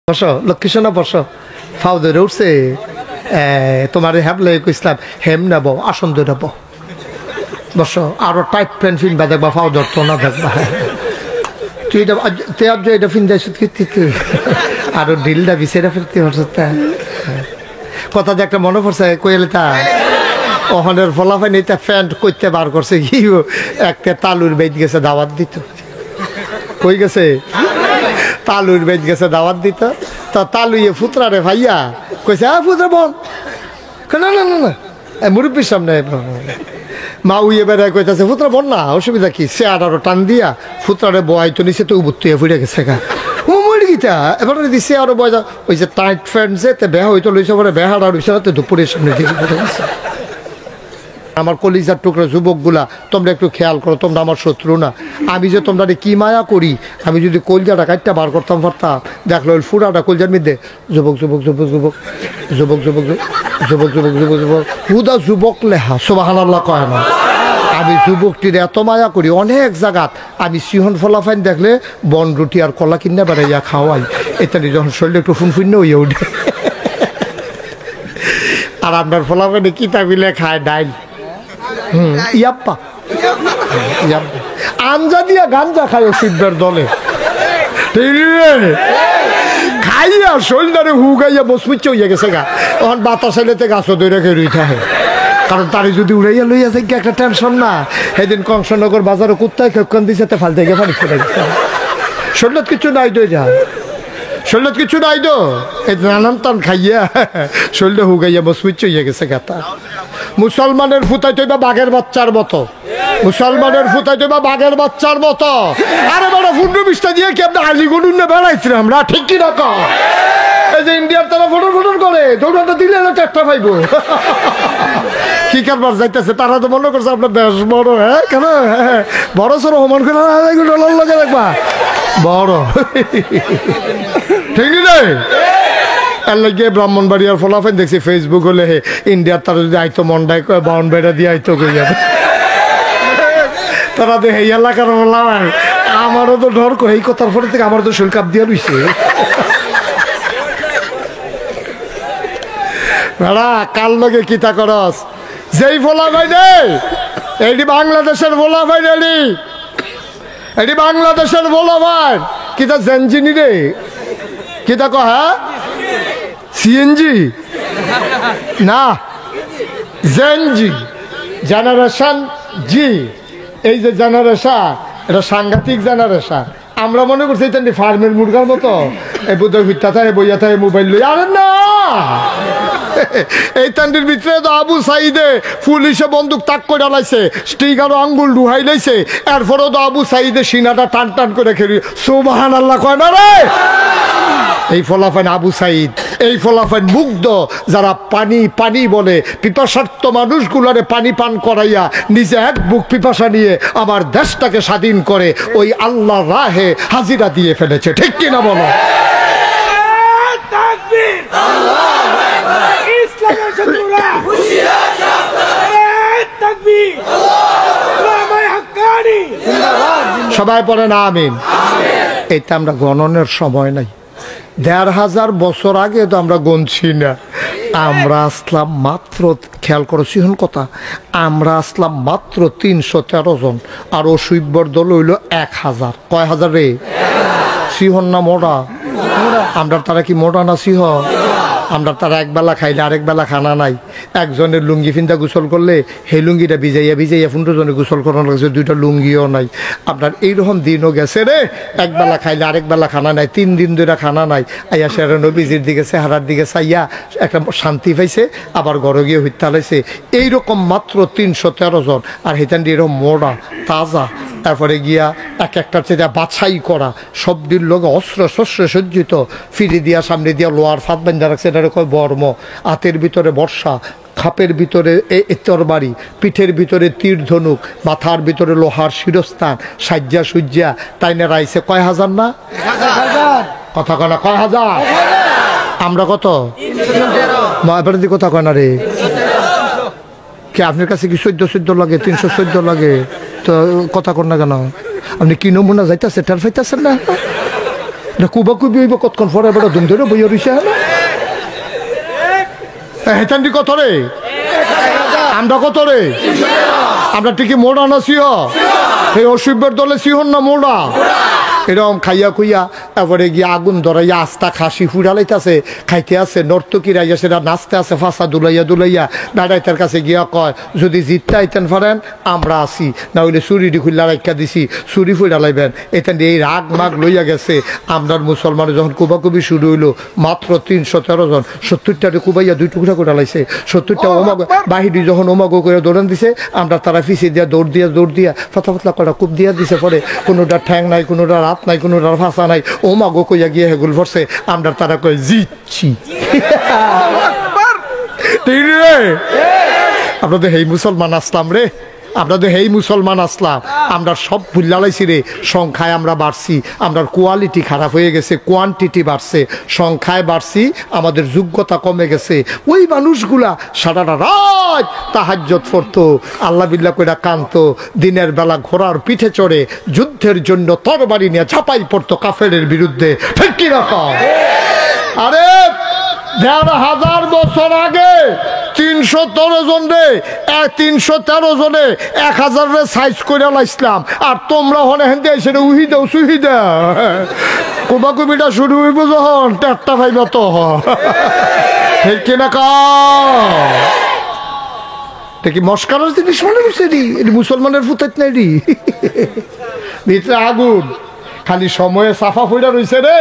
বসো লক্ষ্মীসোনা বসো ফাউ ধরে উঠছে তোমার হ্যাবলে কইসলাম হেম নেব আসন ধরে নেব বসো আরো টাইট প্যান্ট ফিনবা দেখবা ফাউ ধরতো না দেখবা তুই এটা তুই আজ এটা ফিনদাইছ তুই আরো ঢিলটা বিছেরা ফিরতে হচ্ছে কথা যে একটা মনে পড়ছে কইলে তা ওখানের ফলাফল এটা প্যান্ট করতে বার করছে কি একটা তালুর বেদ গেছে দাওয়াত দিত কই গেছে তালুর বেদ গেছে দাওয়াত দিত তা তালুয়ে ফুতরা রে ভাইয়া কইছে ফুতরা বল না না না না মুরব্বীর সামনে মা উইয়ে বেড়ায় কইতাছে ফুতরা বল না অসুবিধা কি সে আরো টান দিয়া ফুতরারে বয় তো নিচে তো উবুত্তুয়ে ফুটে গেছে গা ও মরে গিতা এবার দিছে আরো বয় ওই যে টাইট ফ্রেন্ড যে তে বেহা হইতো লইছে পরে বেহাড়া হইছে না তো দুপুরের সামনে দিকে ফুটে গেছে আমার কলিজার টুকরা যুবকগুলা তোমরা একটু খেয়াল করো তোমরা আমার শত্রু না আমি যে তোমরা কি মায়া করি আমি যদি কলজাটা কাটটা বার করতাম পারতাম দেখলো ওই ফুরাটা কলজার মধ্যে যুবক যুবক যুবক যুবক যুবক যুবক যুবক যুবক যুবক যুবক হুদা যুবক লেহা সুবহানাল্লাহ কয় না আমি যুবকটির এত মায়া করি অনেক জায়গাত আমি সিহন ফলাফাইন দেখলে বন রুটি আর কলা কিনে বেড়াইয়া খাওয়াই ইত্যাদি যখন শরীরে একটু ফুনফুন্য হইয়া উঠে আর আপনার ফলাফাইনে কিতা মিলে খায় ডাইল ইয়াপ্পা আঞ্জা দিয়া গাঞ্জা খায় শিববের দলে খাইয়া শরীরে হুগাইয়া বসপুচ্ছ হইয়া গেছে গা তখন বাতাস এলেতে গাছও দই রেখে রুই থাকে কারণ তারে যদি উড়াইয়া লইয়া যায় একটা টেনশন না সেদিন কংসনগর বাজারে কুত্তায় খেক্ষণ দিছে তে ফালতে গিয়ে পানি ফেলে গেছে শরীর কিছু নাই দই যা শরীর কিছু নাই তো এই নানান টান খাইয়া শরীরে হুগাইয়া বসপুচ্ছ হইয়া গেছে গাতা মুসলমানের ফুটাই তৈবা বাঘের বাচ্চার মতো মুসলমানের ফুটাই তৈবা বাঘের বাচ্চার মতো আরে বড় ফুন্ডু বিষ্টা দিয়ে কি আপনি আলিগুড়ুন না বেড়াইছিলাম আমরা ঠিক কি রাখো এই যে ইন্ডিয়ার তারা ফটো ফটো করে দৌড়াটা দিলে না চারটা পাইবো কি কারবার যাইতেছে তারা তো মনে করছে আপনার দেশ বড় হ্যাঁ কেন বড় সড়ো হমান করে লাগে দেখবা বড় ঠিক নেই এর লাগে ব্রাহ্মণবাড়িয়ার ফলাফল দেখছি ফেসবুক হলে ইন্ডিয়ার তারা যদি আইতো মন্ডাই বাউন্ড বেড়া দিয়ে আইতো কই যাবে তারা তো এই এলাকার বললাম আমারও তো ডর করে এই কথার পরে থেকে আমার তো শরীর কাপ দিয়ে রইছে ভাড়া কাল লগে কিতা করস যেই ফলা ভাই রে এইটি বাংলাদেশের ফলা ভাই রে এটি বাংলাদেশের ফলা ভাই কিতা জেনজিনি রে কিতা কহ হ্যাঁ সিএনজি না জেনজি জেনারেশন জি এই যে জেনারেশন এটা সাংঘাতিক জেনারেশন আমরা মনে করছি এটা ফার্মের মুরগার মতো এই বোধ ভিত্তা থাকে বইয়া থাকে মোবাইল লই আরে না এই তান্ডির ভিতরে তো আবু সাইদে পুলিশে বন্দুক তাক করে ডালাইছে স্টিকারও আঙ্গুল ডুহাই লাইছে এরপরেও তো আবু সাইদে সিনাটা টান টান করে খেলি সুবহানাল্লাহ কয় না রে এই ফলাফল আবু সাইদ এই ফলাফল মুগ্ধ যারা পানি পানি বলে পিপাসার্থ মানুষগুলোরে পানি পান করাইয়া নিজে এক বুক পিপাসা নিয়ে আমার দেশটাকে স্বাধীন করে ওই আল্লাহ রাহে হাজিরা দিয়ে ফেলেছে ঠিক কিনা বলো সবাই পড়ে না আমিন এটা আমরা গণনের সময় নাই ১,৫০০ বছর আগে তো আমরা গণছি না আমরা আসলাম মাত্র খেয়াল করো সিহন কথা আমরা আসলাম মাত্র ৩১৩ জন আর অসুইব্বর দল হইল ১,০০০ কয় হাজার রে সিহন না মোড়া আমরা তারা কি মোড়া না সিহ আমরা তারা একবেলা খাইলে আরেক বেলা খানা নাই একজনের লুঙ্গি ফিন্দা গোসল করলে সেই লুঙ্গিটা ভিজাইয়া ভিজাইয়া ১৫ জনে গোসল করানো লাগছে ২টা লুঙ্গিও নাই আপনার এইরকম দিনও গেছে রে একবেলা খাইলে আরেক বেলা খানা নাই ৩ দিন ধরে খানা নাই আইয়া সেরা নবীজির দিকে চেহারার দিকে চাইয়া একটা শান্তি পাইছে আবার ঘরে গিয়ে হত্যা লাইছে এইরকম মাত্র ৩১৩ জন আর হেতান দিয়ে এরকম মোড়া তাজা তারপরে গিয়া এক একটার চেয়ে বাছাই করা সবটির লোক অস্ত্র শস্ত্র সজ্জিত ফিরি দিয়া সামনে দিয়া লোহার ফাঁদ বান্ধা রাখছে এটা কয় বর্ম হাতের ভিতরে বর্ষা খাপের ভিতরে তরবারি পিঠের ভিতরে তীর ধনুক মাথার ভিতরে লোহার শিরস্থান সাজ্জা সুজ্জা তাই না রাইছে কয় হাজার না কথা কয় না কয় হাজার আমরা কত এবার দি কথা কয় না রে কি আপনার কাছে কি ১৪ লাগে ৩১৪ লাগে তো কথা কর না কেন আপনি কি নমুনা যাইতেছে টের পাইতেছেন না এটা কুবা কুবি হইব কতক্ষণ পরে এবার দুম ধরে বইয়া রইছে হেতান্ডি কত রে আমরা কত রে আমরা ঠিকই মোড়া না সিহ এই অসুবের দলে সিহন না মোড়া এরকম খাইয়া খুইয়া তারপরে গিয়ে আগুন ধরাইয়া আস্তা খাসি ফুড়ালাইতেছে খাইতে আছে নর্তকীরা ইয়া সেটা নাচতে আছে ফাঁসা দুলাইয়া দাঁড়াইতার কাছে গিয়া কয় যদি জিততে আইতেন পারেন আমরা আসি না হইলে চুরিটি খুললা রাখা দিছি চুরি ফুড়ালাইবেন এখান দিয়ে এই রাগ মাগ লইয়া গেছে আমরার মুসলমান যখন কুবাকুবি শুরু হইলো মাত্র 313 জন 70টারে কুবাইয়া 2 টুকরা করে লাইছে 70টা ওমাগ বাহিনী যখন ওমাগো করে দৌড়ান দিছে আমরা তারা ফিসে দিয়া দৌড় দিয়া ফাতা ফাতলা করা কূপ দিয়া দিছে পরে কোনোটা ঠ্যাং নাই কোনোটা রাত নাই কোনোটা ফাঁসা নাই ওমাগো কইয়া গিয়ে হেগুল ভরছে আমরা তারা কই জিতছি আপনাদের হেই মুসলমান আসলাম রে আপনাদের হেই মুসলমান আসলাম আমরা সব ভুল্লালাইছি রে সংখ্যায় আমরা বাড়ছি আমরা কোয়ালিটি খারাপ হয়ে গেছে কোয়ান্টিটি বাড়ছে সংখ্যায় বাড়ছি আমাদের যোগ্যতা কমে গেছে ওই মানুষগুলা সারাটা রাত তাহাজ্জুদ পড়তো আল্লাহ বিল্লাহ কইরা কানতো দিনের বেলা ঘোড়ার পিঠে চড়ে যুদ্ধের জন্য তরবারি নিয়ে ঝাঁপাই পড়তো কাফেরের বিরুদ্ধে ঠিক কি রকম আরে ১,৫০০ বছর আগে ৩১৩ জন রে ৩১৩ জনে ১,০০০ রে সাইজ করে লাইছিলাম আর তোমরা হনে হেন দিয়ে সেটা উহি দাও সুহি দাও কুবাকুবিটা শুরু হইব যখন টেটটা ভাইব তো ঠিক কিনা কি মস্কারের জিনিস মনে করছে রি এটি মুসলমানের ফুতাইত নাই রি ভিতরে আগুন খালি সময়ে সাফা ফইরা রইছে রে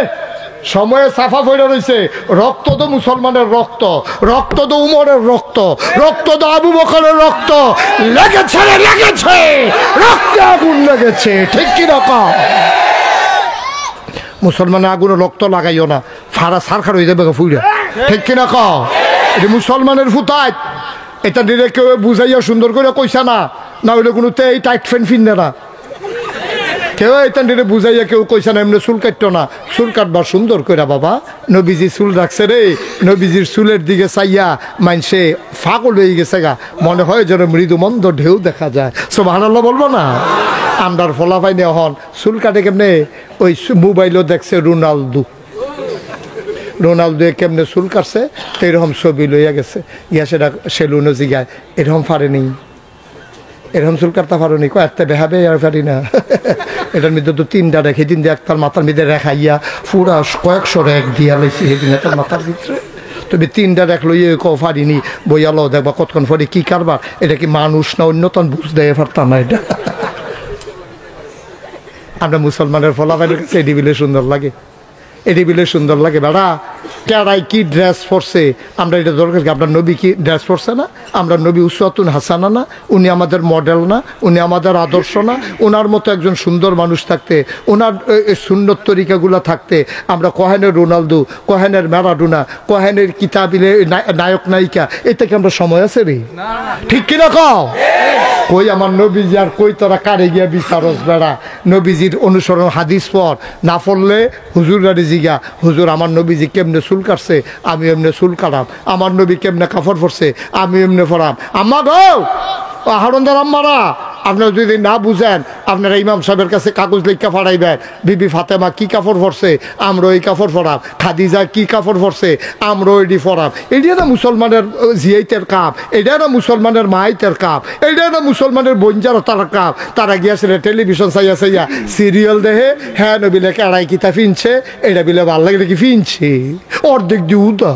সময়ে সাফা ফইরা রইছে রক্ত তো মুসলমানের রক্ত তো উমরের রক্ত তো আবু বকরের রক্ত লেগেছে রক্তে আগুন লেগেছে ঠিক কি রকম মুসলমানের আগুনে রক্ত লাগাইও না ফাড়া সারখার হয়ে যাবে ফুইরা ঠিক কিনা এটি মুসলমানের ফুতাইত এটা দিলে কেউ বুঝাইয়া সুন্দর করে কইসা না হইলে কোনো এই টাইট ফ্যান ফিনবে না কেউ এতান বুঝাইয়া কেউ কইসা না এমনি চুল কাটতো না চুল কাটবার সুন্দর করে বাবা নবীজি চুল রাখছে রে নবীজির চুলের দিকে চাইয়া মানসে ফাগল হয়ে গেছে গা মনে হয় যেন মৃদু মন্দ ঢেউ দেখা যায় সুবহানাল্লাহ বলবো না আমরার ফলাফাই নিয়ে হন চুল কাটে কেমনে ওই মোবাইলও দেখছে রোনালদো কেমনে চুল কাটছে তো এরকম ছবি লইয়া গেছে ইয়া সেটা সেলুনও জিগায় এরকম পারেনি এরকম চুল কাটতে পারো নি কয়েকটা বেহাবে আর পারি না এটার মধ্যে তো 3টা রেখে দিন দিয়ে একটার মাথার মধ্যে রেখাইয়া পুরা কয়েকশো রেখ দিয়া লাইছি সেদিন একটার মাথার ভিতরে তুমি 3টা রেখ লইয়ে পারিনি বইয়ালো দেখবা কতক্ষণ পরে কি কারবার এটা কি মানুষ না অন্যতম বুঝ দেয় পারতাম না এটা আমরা মুসলমানের ফলাফলের কাছে এটি বিলে সুন্দর লাগে বেড়া কেরাই কি ড্রেস পরছে আমরা এটা দরকার কি আপনার নবী কি ড্রেস পরছে না আমরা নবী উসওয়াতুন হাসানা না উনি আমাদের মডেল না উনি আমাদের আদর্শ না ওনার মতো একজন সুন্দর মানুষ থাকতে ওনার সুন্নত তরিকাগুলো থাকতে আমরা কোহেনের রোনালদো কোহেনের ম্যারাডোনা কোহেনের কিতাবিলে নায়ক নায়িকা এটা কি আমরা সময় আছে রে ঠিক কিনা কই আমার নবীজি আর কই তোরা কারে গিয়া বিচারস বেড়া নবীজির অনুসরণ হাদিস পর না পড়লে হুজুররা জিগা হুজুর আমার নবীজি কেমনে চুল কাটছে আমি এমনি চুল কাটাম আমার নবী কেমনে কাপড় পরছে আমি এমনি পরাম আম্মা গো হারুনদার আম্মারা আপনারা যদি না বুঝেন আপনারা ইমাম সাহেবের কাছে কাগজ লিখা ফাড়াইবেন বিবি ফাতেমা কি কাপড় পরছে আমরা ওই কাপড় পরাম খাদিজা কি কাপড় পরছে আমরা ওইটি পরাম এটা না মুসলমানের জিয়াইতের কাপ এটা না মুসলমানের মাইতের কাপ এটা না মুসলমানের বঞ্জার তার কাপ তারা গিয়েছিল টেলিভিশন চাইয়া সিরিয়াল দেখে হ্যাঁ নবিলে কেড়াই কিতা ফিনছে এটা বিলে ভাল লাগে কি ফিনছে অর্ধেক দিউ তো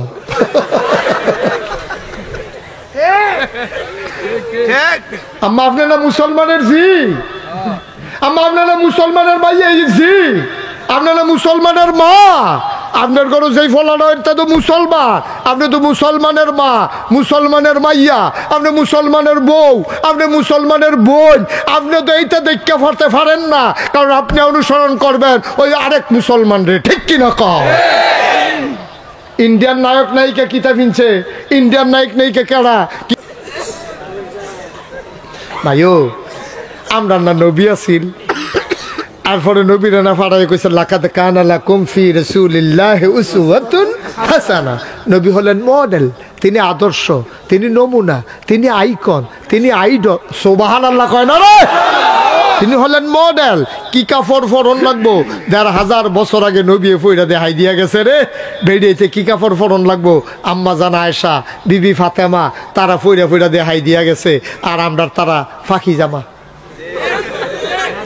আম্মা আপনারা মুসলমানের জি আম্মা আপনারা মুসলমানের মাইয়া জি আপনারা মুসলমানের মা আপনার ঘরে যেই ফলানো এটা তো মুসলমান আপনি তো মুসলমানের মা মুসলমানের মাইয়া আপনি মুসলমানের বউ আপনি মুসলমানের বোন আপনি তো এইটা দেখতে পারতে পারেন না কারণ আপনি অনুসরণ করবেন ওই আরেক মুসলমান রে ঠিক কিনা ইন্ডিয়ান নায়ক নায়িকা কিতা ফিনছে ইন্ডিয়ান নায়ক নায়িকা কেডা ভাইও আমরা না নবী আছিল তারপরে নবী রানা ফাড়াই কইছে লাকাদ কানা লাকুম ফি রাসূলিল্লাহি উসওয়াতুন হাসানা নবী হলেন মডেল তিনি আদর্শ তিনি নমুনা তিনি আইকন তিনি আইডল সুবহানাল্লাহ কয় না রে তিনি হলেন মডেল। কি কাপড় ফরন লাগবো ১,৫০০ বছর আগে নবী ফইরা দেখাই দিয়া গেছে রে। বেরিয়েছে কি কাপড় ফরন লাগবো আম্মা জান আয়েশা, বিবি ফাতেমা, তারা ফইরা দেখাই দিয়া গেছে। আর আমরা তারা ফাঁকি জামা,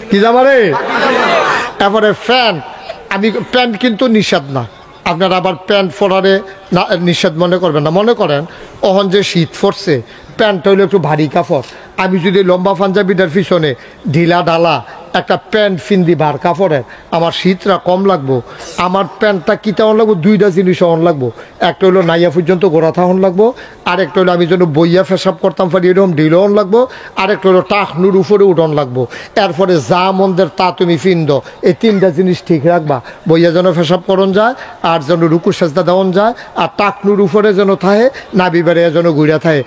কি জামা রে। তারপরে প্যান্ট, আমি প্যান্ট কিন্তু নিষেধ না, আপনারা আবার প্যান্ট পরারে না নিষেধ মনে করবেন না। মনে করেন অহন যে শীত পড়ছে, প্যান্টটা হইলো একটু ভারী কাপড়, আমি যদি লম্বা পাঞ্জাবিটার পিছনে ঢিলা ডালা একটা প্যান্ট ফিন্দি ভার কাপড়ের, আমার শীতটা কম লাগবো। আমার প্যান্টটা কী তেমন লাগবো, দুইটা জিনিস অন লাগবো। একটা হইলো নাইয়া পর্যন্ত গোড়া থাহন লাগবো, আরেকটা হলো আমি যেন বইয়া ফেসাব করতাম পারি এরকম ঢিল অন লাগবো, আরেকটা হলো টাকনুর উপরে উঠন লাগবো। এরপরে যা মন্দের তা তুমি ফিন্দ, এই তিনটা জিনিস ঠিক রাখবা। বইয়া যেন ফেসাব করন যায়, আর যেন রুকু সেজদা দেওয়ান যায়, আর টাকনুর উপরে যেন থাহে, নাবি বেড়ে যেন ঘুরে থাকে।